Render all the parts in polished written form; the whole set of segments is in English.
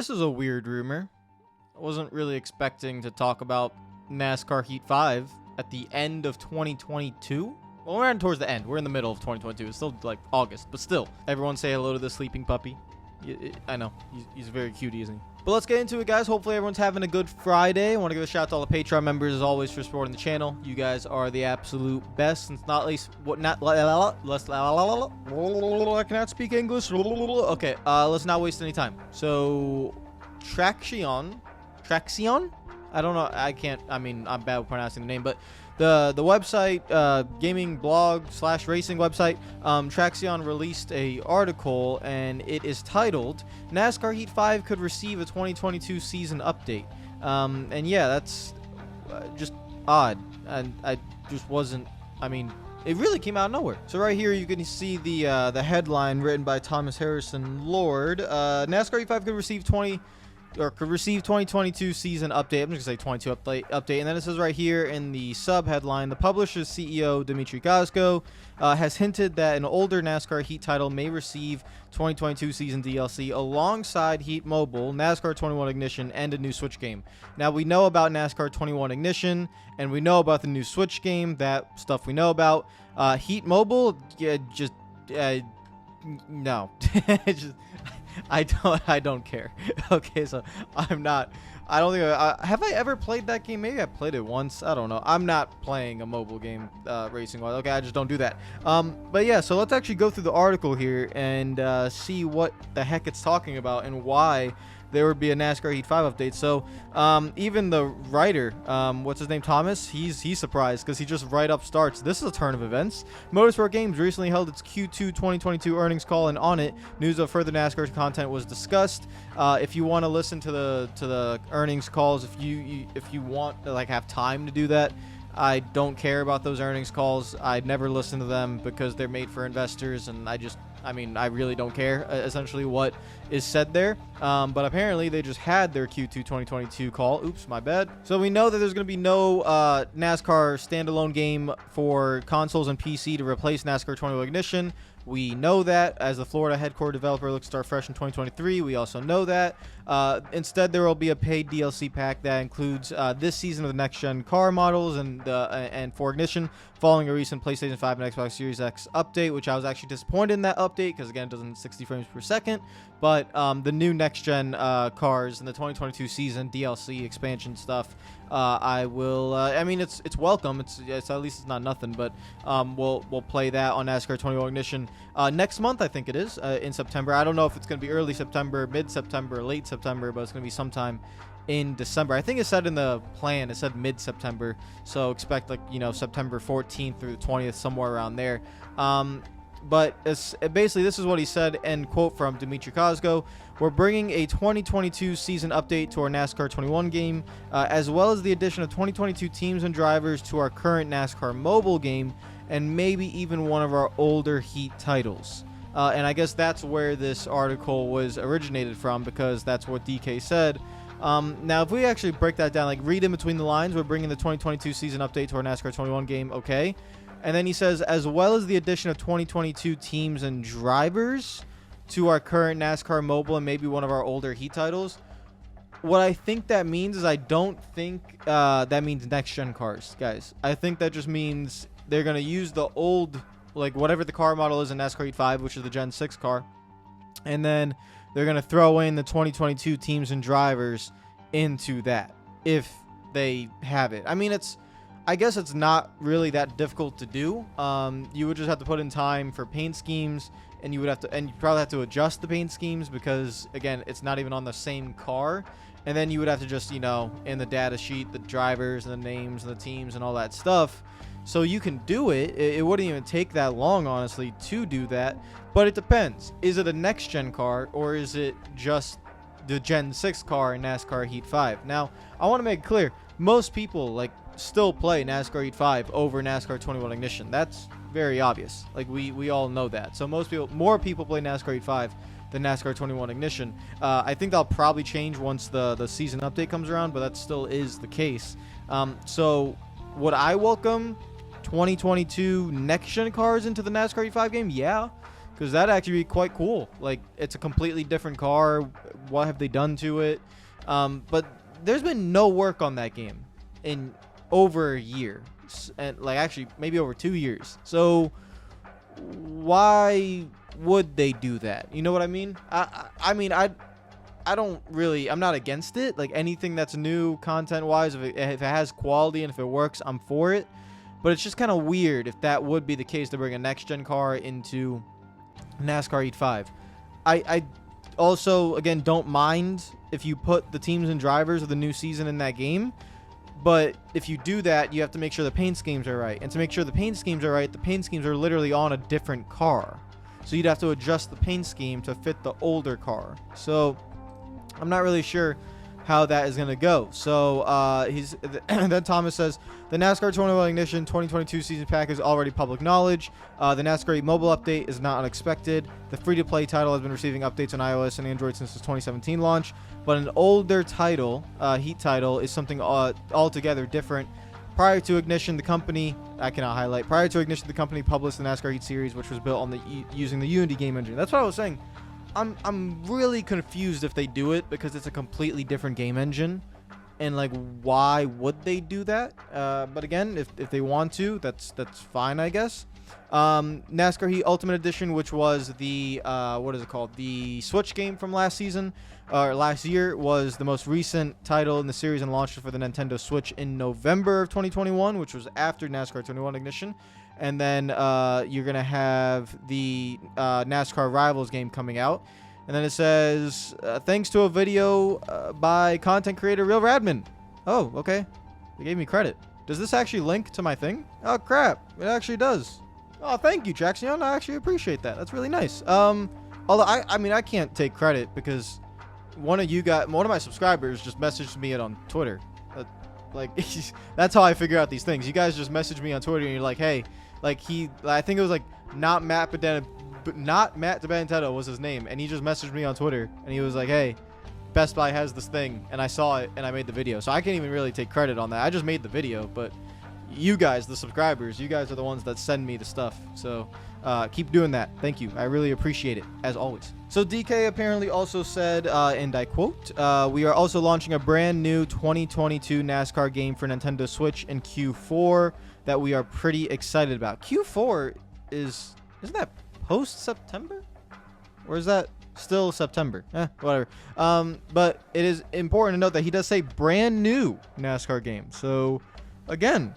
This is a weird rumor. I wasn't really expecting to talk about NASCAR Heat 5 at the end of 2022. Well, we're towards the end. We're in the middle of 2022. It's still like August, but still. Everyone say hello to the sleeping puppy. I know. He's very cutie, isn't he? But let's get into it, guys. Hopefully everyone's having a good Friday. I want to give a shout out to all the Patreon members, as always, for supporting the channel. You guys are the absolute best. Since not least, I cannot speak English. Okay, let's not waste any time. So, Traxion? I don't know. I'm bad with pronouncing the name, but the website, gaming blog / racing website, Traxion released a article, and it is titled NASCAR Heat 5 could receive a 2022 season update. And yeah, that's just odd, and I just wasn't, it really came out of nowhere. So right here you can see the headline written by Thomas Harrison Lord. NASCAR Heat 5 could receive 2022 season update. I'm just gonna say 22 update, and then it says right here in the sub headline, the publisher's CEO Dmitry Gazgo has hinted that an older NASCAR Heat title may receive 2022 season DLC alongside Heat Mobile, NASCAR 21 Ignition, and a new Switch game. Now we know about NASCAR 21 Ignition, and we know about the new Switch game. That stuff we know about. Heat Mobile, no. I don't care. Okay, so I don't think have I ever played that game? Maybe I played it once. I don't know. I'm not playing a mobile game racing wise. Okay, I just don't do that. But yeah, so let's actually go through the article here and see what the heck it's talking about and why there would be a NASCAR Heat 5 update. So even the writer, what's his name, Thomas, he's surprised because he just right up starts. This is a turn of events. Motorsport Games recently held its Q2 2022 earnings call, and on it, news of further NASCAR content was discussed. If you want to listen to the earnings calls, if you want to have time to do that, I don't care about those earnings calls. I never listen to them because they're made for investors, and I really don't care, essentially, what is said there. But apparently they just had their Q2 2022 call. Oops, my bad. So we know that there's going to be no NASCAR standalone game for consoles and PC to replace NASCAR 21 Ignition. We know that as the Florida headquartered developer looks to start fresh in 2023. We also know that. Instead, there will be a paid DLC pack that includes this season of the next-gen car models and for Ignition, following a recent PlayStation 5 and Xbox Series X update, which I was actually disappointed in that update because, again, it doesn't 60 frames per second. But the new next-gen cars and the 2022 season DLC expansion stuff, I will. It's welcome. It's at least it's not nothing. But we'll play that on NASCAR 21 Ignition next month. I think it is in September. I don't know if it's going to be early September, mid-September, late September, but it's going to be sometime in December. I think it said in the plan, it said mid-September, so expect September 14th through the 20th, somewhere around there. But basically, this is what he said, end quote from Dmitry Gazgo. We're bringing a 2022 season update to our NASCAR 21 game, as well as the addition of 2022 teams and drivers to our current NASCAR mobile game, and maybe even one of our older Heat titles. And I guess that's where this article was originated from, because that's what DK said. Now, if we actually break that down, read in between the lines, we're bringing the 2022 season update to our NASCAR 21 game, okay? And then he says, as well as the addition of 2022 teams and drivers to our current NASCAR mobile and maybe one of our older Heat titles. What I think that means is I don't think that means next-gen cars, guys. I think that just means they're going to use the old, whatever the car model is in NASCAR Heat 5, which is the Gen 6 car. And then they're going to throw in the 2022 teams and drivers into that, if they have it. I guess it's not really that difficult to do. You would just have to put in time for paint schemes, and you probably have to adjust the paint schemes because, again, it's not even on the same car. And then you would have to just, in the data sheet, the drivers and the names and the teams and all that stuff. So you can do it. It wouldn't even take that long, honestly, to do that. But it depends. Is it a next-gen car, or is it just the Gen 6 car in NASCAR Heat 5? Now, I want to make it clear, most people, still play NASCAR Heat 5 over NASCAR 21 Ignition. That's very obvious. We all know that. So more people play NASCAR Heat 5 than NASCAR 21 Ignition. I think that'll probably change once the season update comes around, but that still is the case. So would I welcome 2022 next-gen cars into the NASCAR Heat 5 game? Yeah, because that'd actually be quite cool. Like, it's a completely different car. What have they done to it? But there's been no work on that game in over a year, and like actually maybe over 2 years. So why would they do that? You know what I mean? I mean, I don't really, I'm not against it. Like, anything that's new content wise, if it has quality and if it works, I'm for it. But it's just kind of weird if that would be the case, to bring a next gen car into NASCAR Heat 5. I also, again, don't mind if you put the teams and drivers of the new season in that game. But if you do that, you have to make sure the paint schemes are right. And to make sure the paint schemes are right, the paint schemes are literally on a different car. So you'd have to adjust the paint scheme to fit the older car. So I'm not really sure how that is going to go. So then Thomas says, the NASCAR 21 Ignition 2022 season pack is already public knowledge. The NASCAR Heat mobile update is not unexpected. The free-to-play title has been receiving updates on iOS and Android since its 2017 launch. But an older title, Heat title, is something altogether different. Prior to Ignition, the company, prior to Ignition, the company published the NASCAR Heat series, which was built on using the Unity game engine. That's what I was saying. I'm really confused if they do it, because it's a completely different game engine, and like, why would they do that? But again, if they want to, that's fine, I guess. NASCAR Heat Ultimate Edition, which was the what is it called? The Switch game from last season, or last year, was the most recent title in the series and launched for the Nintendo Switch in November of 2021, which was after NASCAR 21 Ignition. And then you're going to have the NASCAR Rivals game coming out. And then it says, thanks to a video by content creator Real Radman. Oh, okay. They gave me credit. Does this actually link to my thing? Oh, crap. It actually does. Oh, thank you, Traxion. I actually appreciate that. That's really nice. Although, I mean, I can't take credit, because one of my subscribers just messaged me it on Twitter. Like, that's how I figure out these things. You guys just message me on Twitter, and you're like, hey, like, I think it was like not Matt DeBentetto was his name, and he just messaged me on Twitter, and he was like, hey, Best Buy has this thing, and I saw it, and I made the video. So I can't even really take credit on that. I just made the video, but you guys, the subscribers, you guys are the ones that send me the stuff. So keep doing that. Thank you. I really appreciate it, as always. So DK apparently also said, and I quote, we are also launching a brand new 2022 NASCAR game for Nintendo Switch in Q4 that we are pretty excited about. Q4 isn't that post-September? Or is that still September? Whatever. But it is important to note that he does say brand new NASCAR game. So, again,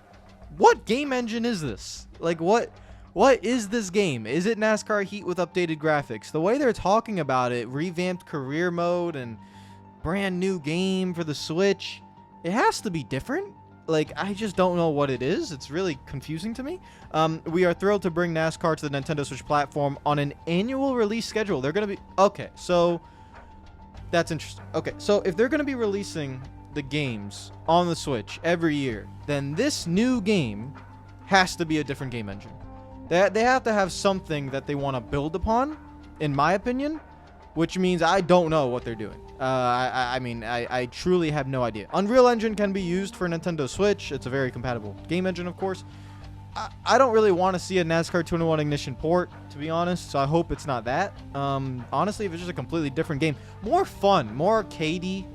what game engine is this? Like, what is this game? Is it NASCAR Heat with updated graphics? The way they're talking about it, revamped career mode and brand new game for the Switch, it has to be different. Like, I just don't know what it is. It's really confusing to me. We are thrilled to bring NASCAR to the Nintendo Switch platform on an annual release schedule. They're going to be... Okay, so that's interesting. Okay, so if they're going to be releasing the games on the Switch every year, then this new game has to be a different game engine. They have to have something that they want to build upon, in my opinion, which means I don't know what they're doing. I mean, I truly have no idea. Unreal Engine can be used for Nintendo Switch. It's a very compatible game engine, of course. I don't really want to see a NASCAR 21 Ignition port, to be honest, so I hope it's not that. Honestly, if it's just a completely different game, more fun, more arcadey,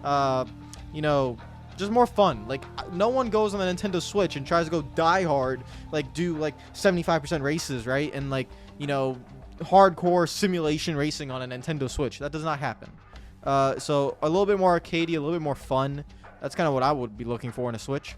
you know, just more fun. Like, no one goes on the Nintendo Switch and tries to go die hard, like, do, like, 75% races, right? And, like, you know, hardcore simulation racing on a Nintendo Switch. That does not happen. So a little bit more arcadey, a little bit more fun. That's kind of what I would be looking for in a Switch.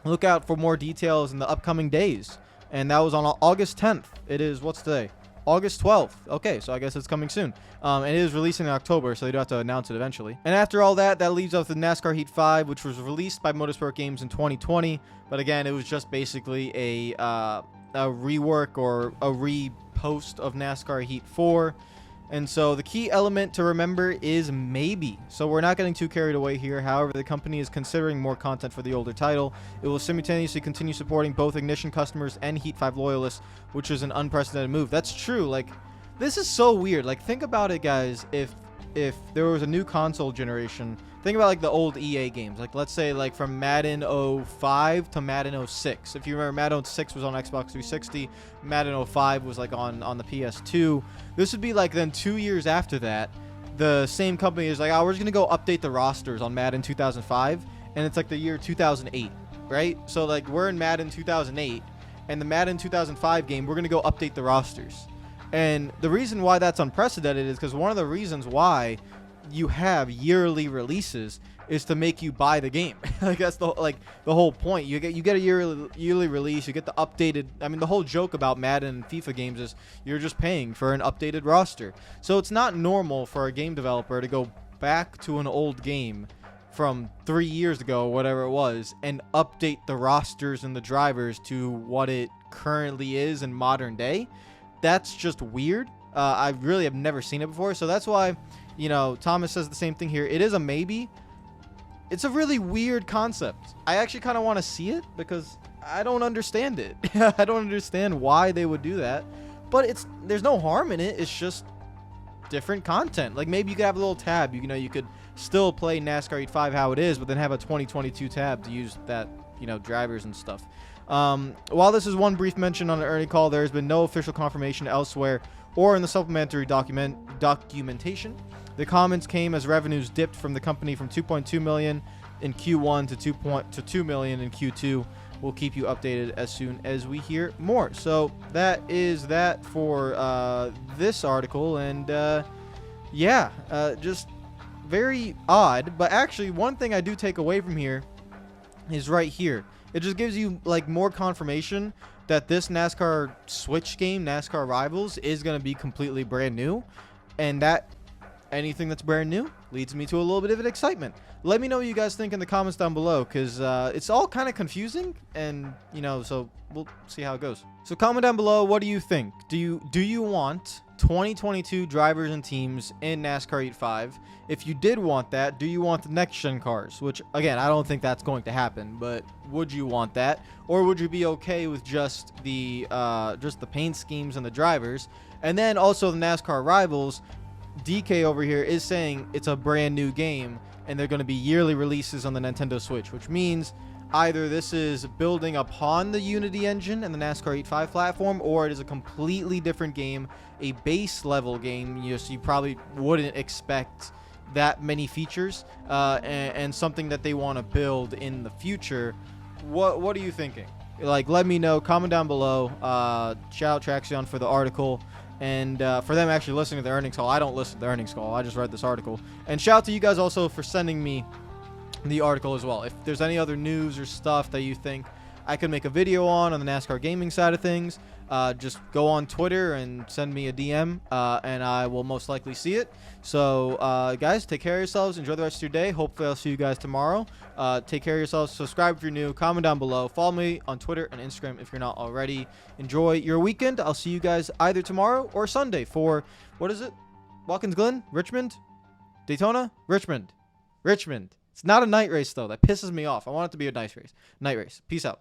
Look out for more details in the upcoming days. And that was on August 10th. It is, what's today? August 12th. Okay, so I guess it's coming soon. It is releasing in October, so they do have to announce it eventually. And after all that, that leaves us with NASCAR Heat 5, which was released by Motorsport Games in 2020. But again, it was just basically a rework or a repost of NASCAR Heat 4. And so the key element to remember is maybe. So we're not getting too carried away here. However, the company is considering more content for the older title. It will simultaneously continue supporting both Ignition customers and Heat 5 loyalists, which is an unprecedented move. That's true. Like, this is so weird. Like, think about it, guys. If if there was a new console generation, think about like the old EA games. Like let's say like from Madden 05 to Madden 06. If you remember, Madden 06 was on Xbox 360. Madden 05 was like on the PS2. This would be like then 2 years after that, the same company is like, oh, we're just going to go update the rosters on Madden 2005. And it's like the year 2008, right? So like we're in Madden 2008. And the Madden 2005 game, we're going to go update the rosters. And the reason why that's unprecedented is because one of the reasons why you have yearly releases is to make you buy the game. Like that's the whole point. You get a yearly release. You get the updated. I mean, the whole joke about Madden and FIFA games is you're just paying for an updated roster. So it's not normal for a game developer to go back to an old game from 3 years ago, whatever it was, and update the rosters and the drivers to what it currently is in modern day. That's just weird. I really have never seen it before. So that's why, you know, Thomas says the same thing here. It is a maybe. It's a really weird concept. I actually kind of want to see it because I don't understand it. I don't understand why they would do that. But there's no harm in it. It's just different content. Like maybe you could have a little tab. You know, you could still play NASCAR Heat 5 how it is, but then have a 2022 tab to use that, you know, drivers and stuff. While this is one brief mention on an earning call, there has been no official confirmation elsewhere or in the supplementary documentation. The comments came as revenues dipped from the company from 2.2 million in Q1 to 2 million in Q2. We'll keep you updated as soon as we hear more. So that is that for this article, and just very odd. But actually, one thing I do take away from here is right here. It just gives you like more confirmation that this NASCAR Switch game, NASCAR Rivals, is going to be completely brand new, and that anything that's brand new leads me to a little bit of an excitement. Let me know what you guys think in the comments down below, because it's all kind of confusing, and you know, so we'll see how it goes. So comment down below, what do you think? Do you want 2022 drivers and teams in NASCAR Heat 5? If you did want that, do you want the next gen cars? Which again, I don't think that's going to happen, but would you want that, or would you be okay with just the paint schemes and the drivers? And then also the NASCAR Rivals, DK over here is saying it's a brand new game and they're going to be yearly releases on the Nintendo Switch, which means either this is building upon the Unity engine and the NASCAR Heat 5 platform, or it is a completely different game, a base level game. You probably wouldn't expect that many features, and something that they want to build in the future. What are you thinking? Like, let me know. Comment down below. Shout out Traxion for the article. And for them actually listening to the earnings call. I don't listen to the earnings call. I just read this article. And shout out to you guys also for sending me the article as well. If there's any other news or stuff that you think I could make a video on the NASCAR gaming side of things, just go on Twitter and send me a DM, and I will most likely see it. So guys, take care of yourselves. Enjoy the rest of your day. Hopefully I'll see you guys tomorrow. Take care of yourselves. Subscribe if you're new. Comment down below. Follow me on Twitter and Instagram if you're not already. Enjoy your weekend. I'll see you guys either tomorrow or Sunday for, what is it? Watkins Glen? Richmond? Daytona? Richmond. It's not a night race though. That pisses me off. I want it to be a night race. Peace out.